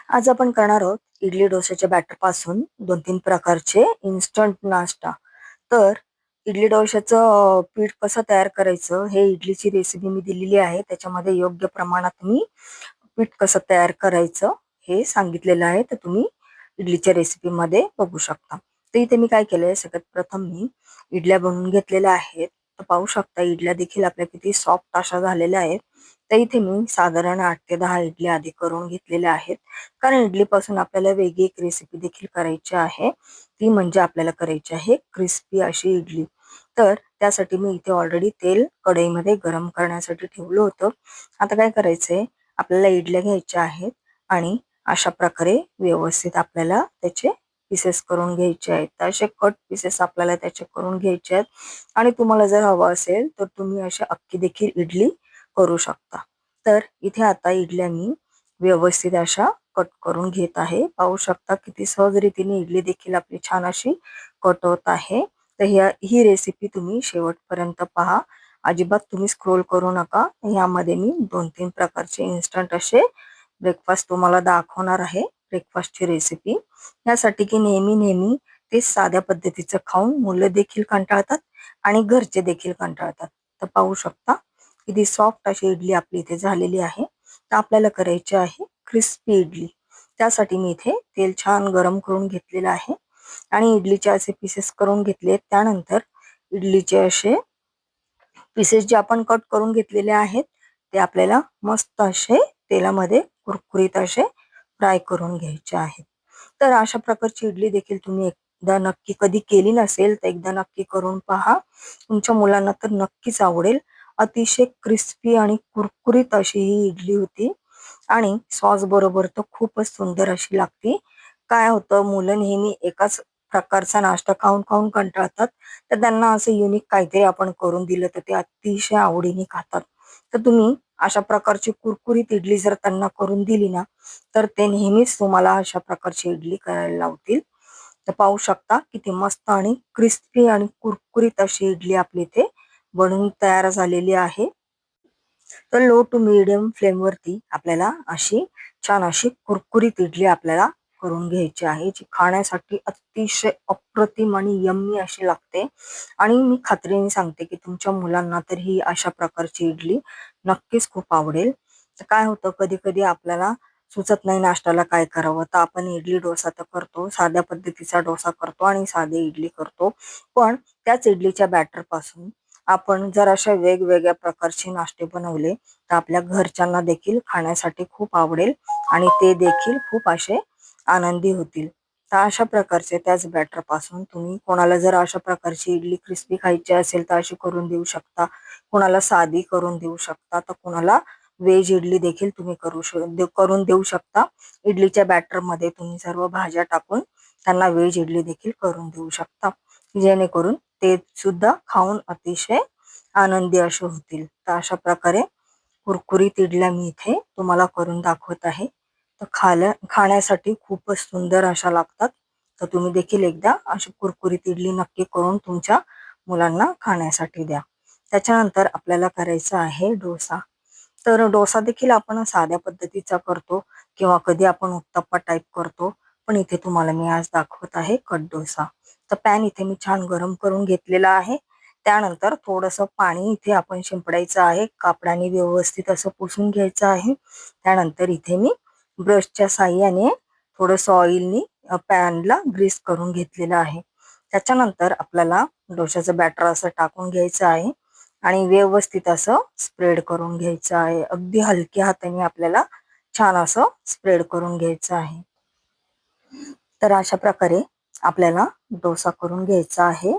आज आपण करणार आहोत इडली डोश्याच्या बॅटर पासून 2-3 प्रकारचे इन्स्टंट नाश्ता. तर इडली डोश्याचं पीठ कसं तयार करायचं हे इडलीची रेसिपी मी दिलेली आहे. त्याच्यामध्ये योग्य प्रमाणात मी पीठ कसं तयार करायचं हे सांगितलेलं आहे. तर तुम्ही इडलीच्या रेसिपीमध्ये बघू शकता. तर इथे मी काय केलंय, सगळ्यात प्रथम मी इडल्या बनवून घेतलेल्या आहेत. तर पाहू शकता इडल्या देखील आपल्या किती सॉफ्ट अशा झालेल्या आहेत. तर इथे मी साधारण 8 ते 10 इडल्या आधी करून घेतलेल्या आहेत. कारण इडलीपासून आपल्याला वेगळी एक रेसिपी देखील करायची आहे. ती म्हणजे आपल्याला करायची आहे क्रिस्पी अशी इडली. तर त्यासाठी मी इथे ऑलरेडी तेल कढईमध्ये गरम करण्यासाठी ठेवलं होतं. आता काय करायचंय, आपल्याला इडल्या घ्यायच्या आहेत आणि अशा प्रकारे व्यवस्थित आपल्याला त्याचे पीसेस करून घ्यायचे आहेत. तर असे कट पीसेस आपल्याला त्याचे करून घ्यायचे आहेत आणि तुम्हाला जर हवं असेल तर तुम्ही अशी अख्खी देखील इडली करू शकता. तर इथे आता इडल्या मी व्यवस्थित अशा कट करून घेत आहे. पाहू शकता किती सहज रीतीने इडली देखील आपली छान अशी कट होत आहे. तर ही रेसिपी तुम्ही शेवटपर्यंत पहा. अजिबात तुम्ही स्क्रोल करू नका. यामध्ये मी 2-3 प्रकारचे इन्स्टंट असे ब्रेकफास्ट तुम्हाला दाखवणार आहे. ब्रेकफास्टची रेसिपी. यासाठी की नेहमी ते साध्या पद्धतीचं खाऊन मुलं देखील कंटाळतात आणि घरचे देखील कंटाळतात. तर पाहू शकता किती सॉफ्ट अशी इडली आपली इथे झालेली आहे. तर आपल्याला करायची आहे क्रिस्पी इडली. त्यासाठी मी इथे तेल छान गरम करून घेतलेलं आहे आणि इडलीचे असे पीसेस करून घेतले. त्यानंतर इडलीचे असे पीसेस जे आपण कट करून घेतलेले आहेत ते आपल्याला मस्त असे तेलामध्ये कुरकुरीत असे फ्राय करून घ्यायचे आहेत. तर अशा प्रकारची इडली देखील तुम्ही एकदा नक्की कधी केली नसेल तर एकदा नक्की करून पहा. तुमच्या मुलांना तर नक्कीच आवडेल. अतिशय क्रिस्पी आणि कुरकुरीत अशी ही इडली होती आणि सॉस बरोबर तर खूपच सुंदर अशी लागते. काय होतं, मुलं नेहमी एकाच प्रकारचा नाश्ता खाऊन कंटाळतात. तर त्यांना असं युनिक काहीतरी आपण करून दिलं तर ते अतिशय आवडीने खातात. तर तुम्ही अशा प्रकारची कुरकुरीत इडली जर त्यांना करून दिली ना, तर ते नेहमीच तुम्हाला अशा प्रकारची इडली करायला लावतील. तर पाहू शकता किती मस्त आणि क्रिस्पी आणि कुरकुरीत अशी इडली आपली इथे बनून तयार झालेली आहे. तर लो टू मीडियम फ्लेमवरती आपल्याला अशी छान अशी कुरकुरीत इडली आपल्याला करून घ्यायची आहे, जी खाण्यासाठी अतिशय अप्रतिम आणि यम्मी अशी लागते. आणि मी खात्रीने सांगते की तुमच्या मुलांना तर ही अशा प्रकारची इडली नक्कीच खूप आवडेल. तर काय होतं, कधी कधी आपल्याला सुचत नाही नाश्त्याला काय करावं, तर आपण इडली डोसा तर करतो, साध्या पद्धतीचा डोसा करतो आणि साधी इडली करतो. पण त्याच इडलीच्या बॅटर पासून आपण जर अशा वेगवेगळ्या प्रकारचे नाश्ते बनवले तर आपल्या घरच्यांना देखील खाण्यासाठी खूप आवडेल आणि ते देखील खूप असे आनंदी होतील. तर अशा प्रकारचे त्याच बॅटर पासून तुम्ही कोणाला जर अशा प्रकारची इडली क्रिस्पी खायची असेल तर अशी करून देऊ शकता. कोणाला साधी करून देऊ शकता, तर कोणाला व्हेज इडली देखील तुम्ही करून देऊ शकता. इडलीच्या बॅटर मध्ये तुम्ही सर्व भाज्या टाकून त्यांना व्हेज इडली देखील करून देऊ शकता, जेणेकरून ते सुद्धा खाऊन अतिशय आनंदी असे होतील. तर अशा प्रकारे कुरकुरीत इडल्या मी इथे तुम्हाला करून दाखवत आहे. तर खाण्यासाठी खूपच सुंदर अशा लागतात. तर तुम्ही देखील एकदा अशी कुरकुरीत इडली नक्की करून तुमच्या मुलांना खाण्यासाठी द्या. त्याच्यानंतर आपल्याला करायचा आहे डोसा. तर डोसा देखील आपण साध्या पद्धतीचा करतो किंवा कधी आपण उत्तप्पा टाईप करतो. पण इथे तुम्हाला मी आज दाखवत आहे कट डोसा. तर पॅन इथे मी छान गरम करून घेतलेला आहे. त्यानंतर थोडंसं पाणी इथे आपण शिंपडायचं आहे. कापडाने व्यवस्थित असं पुसून घ्यायचं आहे. त्यानंतर इथे मी ब्रशच्या साहाय्याने थोडंसं ऑइलनी पॅनला ग्रीस करून घेतलेलं आहे. त्याच्यानंतर आपल्याला डोशाचं बॅटर असं टाकून घ्यायचं आहे आणि व्यवस्थित असं स्प्रेड करून घ्यायचं आहे. अगदी हलक्या हाताने आपल्याला छान असं स्प्रेड करून घ्यायचं आहे. तर अशा प्रकारे आपल्याला डोसा करून घ्यायचा आहे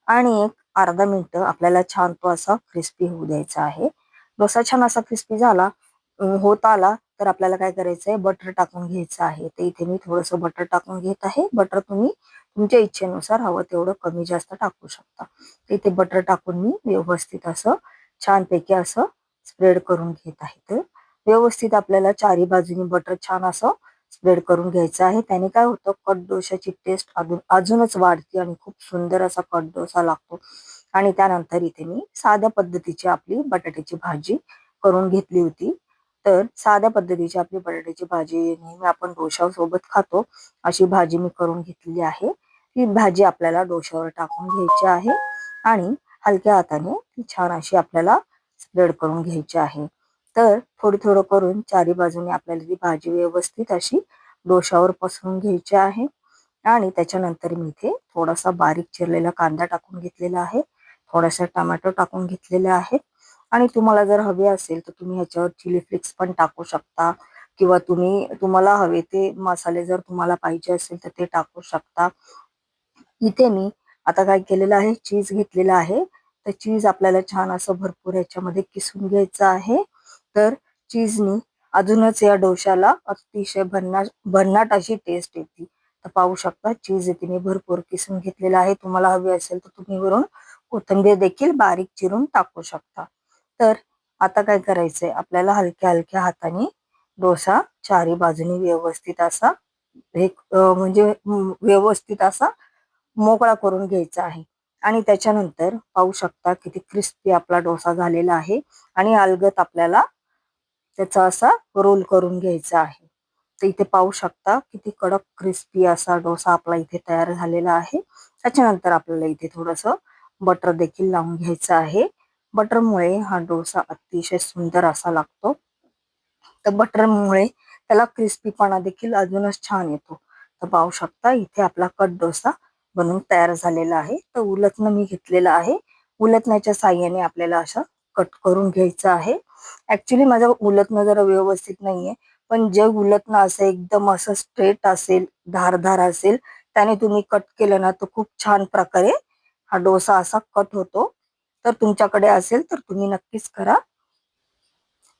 आणि एक अर्धा मिनिट आपल्याला छान तो असा क्रिस्पी होऊ द्यायचा आहे. डोसा छान असा क्रिस्पी होत आला तर आपल्याला काय करायचंय, बटर टाकून घ्यायचं आहे. तर इथे मी थोडंसं बटर टाकून घेत आहे. बटर तुम्ही तुमच्या इच्छेनुसार हवं तेवढं कमी जास्त टाकू शकता. तर इथे बटर टाकून मी व्यवस्थित असं छानपैकी असं स्प्रेड करून घेत आहे. तर व्यवस्थित आपल्याला चारी बाजूनी बटर छान असं स्प्रेड करून घ्यायचं आहे. त्याने काय होतं, कट डोशाची टेस्ट अजूनच वाढते आणि खूप सुंदर असा कट डोसा लागतो. आणि त्यानंतर इथे मी साध्या पद्धतीची आपली बटाट्याची भाजी करून घेतली होती. तर साध्या पद्धतीची आपली बटाट्याची भाजी नेहमी आपण डोश्यासोबत खातो अशी भाजी मी करून घेतलेली आहे. ही भाजी आपल्याला डोश्यावर टाकून घ्यायची आहे आणि हलक्या हाताने ती छान अशी आपल्याला स्प्रेड करून घ्यायची आहे. तर थोडं थोडं करून चारी बाजूने आपल्याला ती भाजी व्यवस्थित अशी डोश्यावर पसरून घ्यायची आहे. आणि त्याच्यानंतर मी इथे थोडासा बारीक चिरलेला कांदा टाकून घेतलेला आहे. थोडासा टोमॅटो टाकून घेतलेले आहेत आणि तुम्हाला जर हवे असेल तर तुम्ही ह्याच्यावर चिली फ्लेक्स पण टाकू शकता किंवा तुम्हाला हवे ते मसाले जर तुम्हाला पाहिजे असेल तर ते टाकू शकता. इथे मी आता काय केलेलं आहे, चीज घेतलेलं आहे. तर चीज आपल्याला छान असं भरपूर याच्यामध्ये किसून घ्यायचं आहे. तर चीजनी अजूनच या डोश्याला अतिशय भन्नाट अशी टेस्ट येते. तर पाहू शकता चीज इथे मी भरपूर किसून घेतलेला आहे. तुम्हाला हवी असेल तर तुम्ही वरून कोथिंबीर देखील बारीक चिरून टाकू शकता. तर आता काय करायचंय, आपल्याला हलक्या हलक्या हाताने डोसा चारी बाजूनी व्यवस्थित असा म्हणजे व्यवस्थित असा मोकळा करून घ्यायचा आहे. आणि त्याच्यानंतर पाहू शकता किती क्रिस्पी आपला डोसा झालेला आहे आणि अलगद आपल्याला त्याचा असा रोल करून घ्यायचा आहे. तर इथे पाहू शकता किती कडक क्रिस्पी असा डोसा आपला इथे तयार झालेला आहे. त्याच्यानंतर आपल्याला इथे थोडंसं बटर देखील लावून घ्यायचं आहे. बटरमुळे हा डोसा अतिशय सुंदर असा लागतो. तर बटरमुळे त्याला क्रिस्पीपणा देखील अजूनच छान येतो. तर पाहू शकता इथे आपला कट डोसा बनवून तयार झालेला आहे. तर उलथनं मी घेतलेलं आहे. उलथण्याच्या साहाय्याने आपल्याला असं कट करून घ्यायचं आहे. ऍक्च्युली माझं उलथणं जरा व्यवस्थित नाहीये, पण जे उलथणं असं एकदम असं स्ट्रेट असेल, धारदार असेल, त्याने तुम्ही कट केलं ना तर खूप छान प्रकारे हा डोसा असा कट होतो. तर तुमच्याकडे असेल तर तुम्ही नक्कीच करा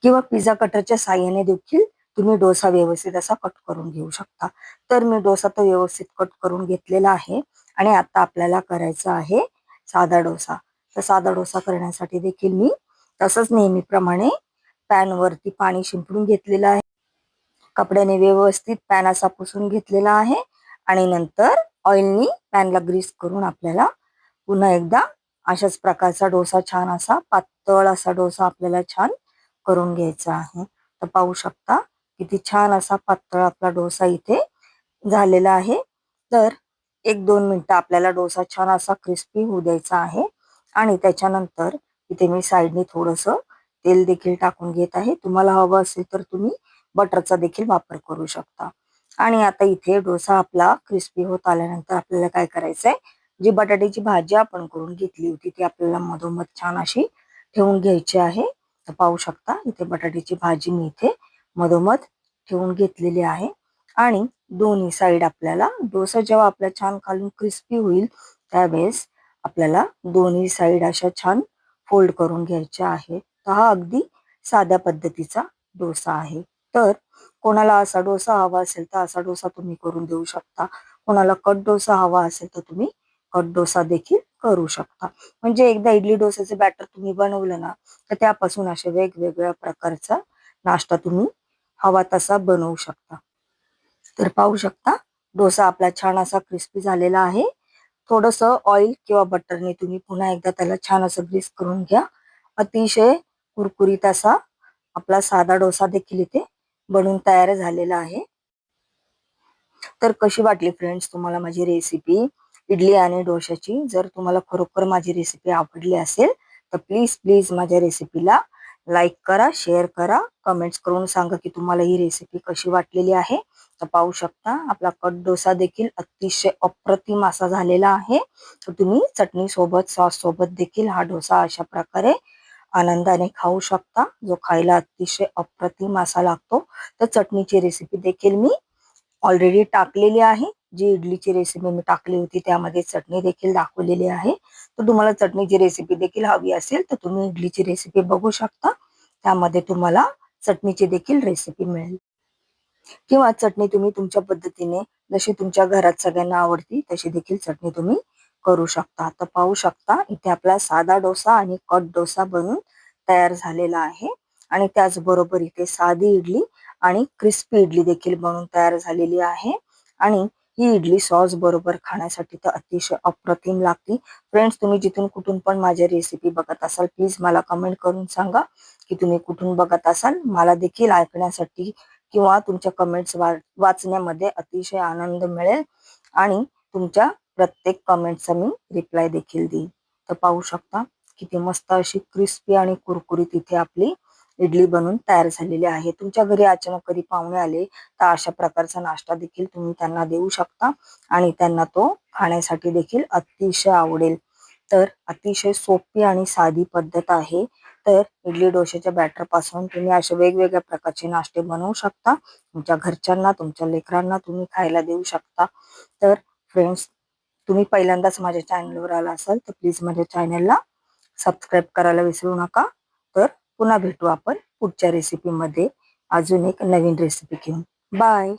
किंवा पिझ्झा कटरच्या साहाय्याने देखील तुम्ही डोसा व्यवस्थित असा कट करून घेऊ शकता. तर मी डोसा तो व्यवस्थित कट करून घेतलेला आहे आणि आता आपल्याला करायचा आहे साधा डोसा. तर साधा डोसा करण्यासाठी देखील मी तसंच नेहमीप्रमाणे पॅन वरती पाणी शिंपडून घेतलेलं आहे. कपड्याने व्यवस्थित पॅन असा पुसून घेतलेला आहे आणि नंतर ऑइलनी पॅनला ग्रीस करून आपल्याला पुन्हा एकदा अशाच प्रकारचा डोसा छान असा पातळ असा डोसा आपल्याला छान करून घ्यायचा आहे. तर पाहू शकता किती छान असा पातळ आपला डोसा इथे झालेला आहे. तर 1-2 मिनिटं आपल्याला डोसा छान असा क्रिस्पी होऊ द्यायचा आहे आणि त्याच्यानंतर इथे मी साईडने थोडंसं तेल देखील टाकून घेत आहे. तुम्हाला हवं असेल तर तुम्ही बटरचा देखील वापर करू शकता. आणि आता इथे डोसा आपला क्रिस्पी होत आल्यानंतर आपल्याला काय करायचंय, जी बटाट्याची भाजी आपण करून घेतली होती ती आपल्याला मधोमध छान अशी ठेवून घ्यायची आहे. तर पाहू शकता इथे बटाट्याची भाजी मी इथे मधोमध ठेवून घेतलेली आहे आणि दोन्ही साइड आपल्याला डोसा जेव्हा आपला छान खालून क्रिस्पी होईल त्यावेळेस आपल्याला दोन्ही साइड अशा छान फोल्ड करून घ्यायच्या आहेत. तर हा अगदी साध्या पद्धतीचा डोसा आहे. तर कोणाला असा डोसा हवा असेल तर असा डोसा तुम्ही करून देऊ शकता. कोणाला कट डोसा हवा असेल तर तुम्ही कट डोसा देखील करू शकता. म्हणजे एकदा इडली डोस्याचे बॅटर तुम्ही बनवलं ना तर त्यापासून अशा वेगवेगळ्या प्रकारचा नाश्ता तुम्ही हवा तसा बनवू शकता. तर पाहू शकता डोसा आपला छान असा क्रिस्पी झालेला आहे. थोडंसं ऑइल किंवा बटरने तुम्ही पुन्हा एकदा त्याला छान असं ग्रीस करून घ्या. अतिशय कुरकुरीत असा आपला साधा डोसा देखील इथे बनून तयार झालेला आहे. तर कशी वाटली फ्रेंड्स तुम्हाला माझी रेसिपी इडली आणि डोश्याची? जर तुम्हाला खरोखर माझी रेसिपी आवडली असेल तर प्लीज प्लीज माझ्या रेसिपीला लाईक करा, शेअर करा, कमेंट्स करून सांगा की तुम्हाला ही रेसिपी कशी वाटलेली आहे. तर पाहू शकता आपला कट डोसा देखील अतिशय अप्रतिम असा झालेला आहे. तर तुम्ही चटणी सोबत, सॉस सोबत देखील हा डोसा अशा प्रकारे आनंदाने खाऊ शकता, जो खायला अतिशय अप्रतिम असा लागतो. तर चटणीची रेसिपी देखील मी ऑलरेडी टाकलेली आहे. जी इडलीची रेसिपी मी टाकली होती त्यामध्ये चटणी देखील दाखवलेली आहे. तर तुम्हाला चटणीची रेसिपी देखील हवी असेल तर तुम्ही इडलीची रेसिपी बघू शकता. त्यामध्ये तुम्हाला चटणीची देखील रेसिपी मिळेल किंवा चटणी तुम्ही तुमच्या पद्धतीने जशी तुमच्या घरात सगळ्यांना आवडती तशी देखील चटणी तुम्ही करू शकता. तर पाहू शकता इथे आपला साधा डोसा आणि कट डोसा बनून तयार झालेला आहे आणि त्याचबरोबर इथे साधी इडली आणि क्रिस्पी इडली देखील बनून तयार झालेली आहे आणि ही इडली सॉस बरोबर खाण्यासाठी तर अतिशय अप्रतिम लागते. फ्रेंड्स, तुम्ही जिथून कुठून पण माझी रेसिपी बघत असाल, प्लीज मला कमेंट करून सांगा की तुम्ही कुठून बघत असाल. मला देखील ऐकण्यासाठी किंवा तुमच्या कमेंट्स वाचण्यामध्ये अतिशय आनंद मिळेल आणि तुमच्या प्रत्येक कमेंटचा मी रिप्लाय देखील देईन. तर पाहू शकता किती मस्त अशी क्रिस्पी आणि कुरकुरीत इथे आपली इडली बनून तयार झालेली आहे. तुमच्या घरी अचानक कधी पाहुणे आले तर अशा प्रकारचा नाश्ता देखील तुम्ही त्यांना देऊ शकता आणि त्यांना तो खाण्यासाठी देखील अतिशय आवडेल. तर अतिशय सोपी आणि साधी पद्धत आहे. तर इडली डोश्याच्या बॅटर पासून तुम्ही असे वेगवेगळ्या प्रकारचे नाश्ते बनवू शकता. तुमच्या घरच्यांना, तुमच्या लेकरांना तुम्ही खायला देऊ शकता. तर फ्रेंड्स, तुम्ही पहिल्यांदाच माझ्या चॅनलवर आला असाल तर प्लीज माझ्या चॅनलला सबस्क्राईब करायला विसरू नका. तर पुन्हा भेटू आपण पुढच्या रेसिपीमध्ये अजून एक नवीन रेसिपी घेऊन. बाय.